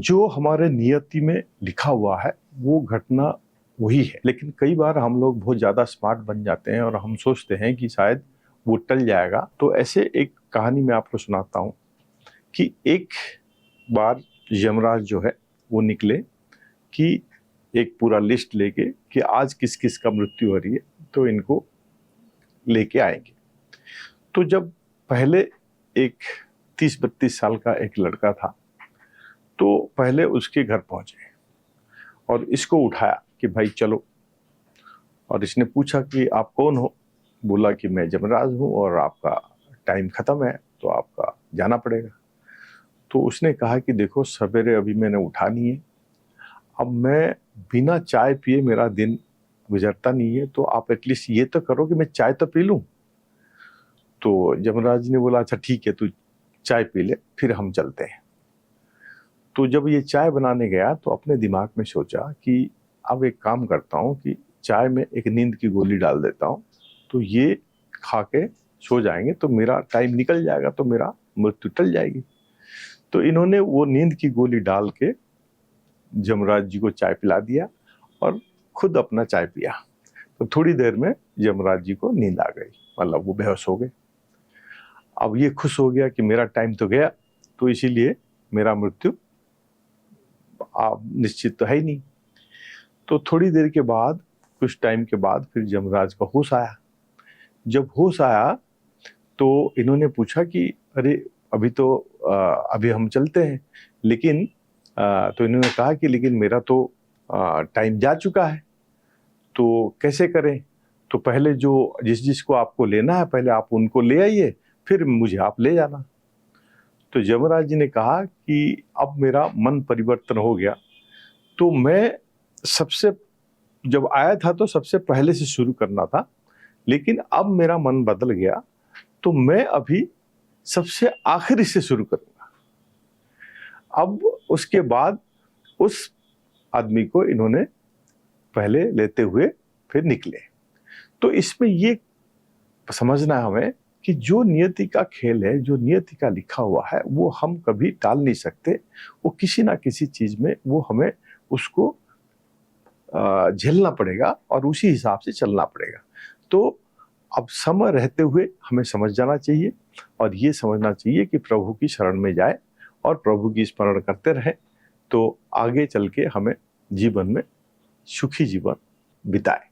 जो हमारे नियति में लिखा हुआ है वो घटना वही है। लेकिन कई बार हम लोग बहुत ज़्यादा स्मार्ट बन जाते हैं और हम सोचते हैं कि शायद वो टल जाएगा। तो ऐसे एक कहानी मैं आपको सुनाता हूँ कि एक बार यमराज जो है वो निकले कि एक पूरा लिस्ट लेके कि आज किस किस का मृत्यु हो रही है तो इनको लेके आएंगे। तो जब पहले एक 30-32 साल का एक लड़का था तो पहले उसके घर पहुंचे और इसको उठाया कि भाई चलो। और इसने पूछा कि आप कौन हो? बोला कि मैं यमराज हूँ और आपका टाइम खत्म है तो आपका जाना पड़ेगा। तो उसने कहा कि देखो सवेरे अभी मैंने उठा नहीं है, अब मैं बिना चाय पिए मेरा दिन गुजरता नहीं है, तो आप एटलीस्ट ये तो करो कि मैं चाय तो पी लूं। तो यमराज ने बोला अच्छा ठीक है तू चाय पी ले फिर हम चलते हैं। तो जब ये चाय बनाने गया तो अपने दिमाग में सोचा कि अब एक काम करता हूँ कि चाय में एक नींद की गोली डाल देता हूँ, तो ये खा के सो जाएंगे तो मेरा टाइम निकल जाएगा, तो मेरा मृत्यु टल जाएगी। तो इन्होंने वो नींद की गोली डाल के यमराज जी को चाय पिला दिया और खुद अपना चाय पिया। तो थोड़ी देर में यमराज जी को नींद आ गई, मतलब वो बेहोश हो गए। अब ये खुश हो गया कि मेरा टाइम तो गया, तो इसीलिए मेरा मृत्यु निश्चित तो है ही नहीं। तो थोड़ी देर के बाद, कुछ टाइम के बाद फिर यमराज का होश आया। जब होश आया तो इन्होंने पूछा कि अरे अभी हम चलते हैं, लेकिन तो इन्होंने कहा कि लेकिन मेरा तो टाइम जा चुका है, तो कैसे करें? तो पहले जो जिसको आपको लेना है पहले आप उनको ले आइए, फिर मुझे आप ले जाना। तो यमराज जी ने कहा कि अब मेरा मन परिवर्तन हो गया, तो मैं जब आया था तो सबसे पहले से शुरू करना था, लेकिन अब मेरा मन बदल गया तो मैं अभी सबसे आखिरी से शुरू करूंगा। अब उसके बाद उस आदमी को इन्होंने पहले लेते हुए फिर निकले। तो इसमें ये समझना है हमें कि जो नियति का खेल है, जो नियति का लिखा हुआ है, वो हम कभी टाल नहीं सकते। वो किसी ना किसी चीज में वो हमें उसको झेलना पड़ेगा और उसी हिसाब से चलना पड़ेगा। तो अब समय रहते हुए हमें समझ जाना चाहिए और ये समझना चाहिए कि प्रभु की शरण में जाए और प्रभु की स्मरण करते रहें, तो आगे चल के हमें जीवन में सुखी जीवन बिताए।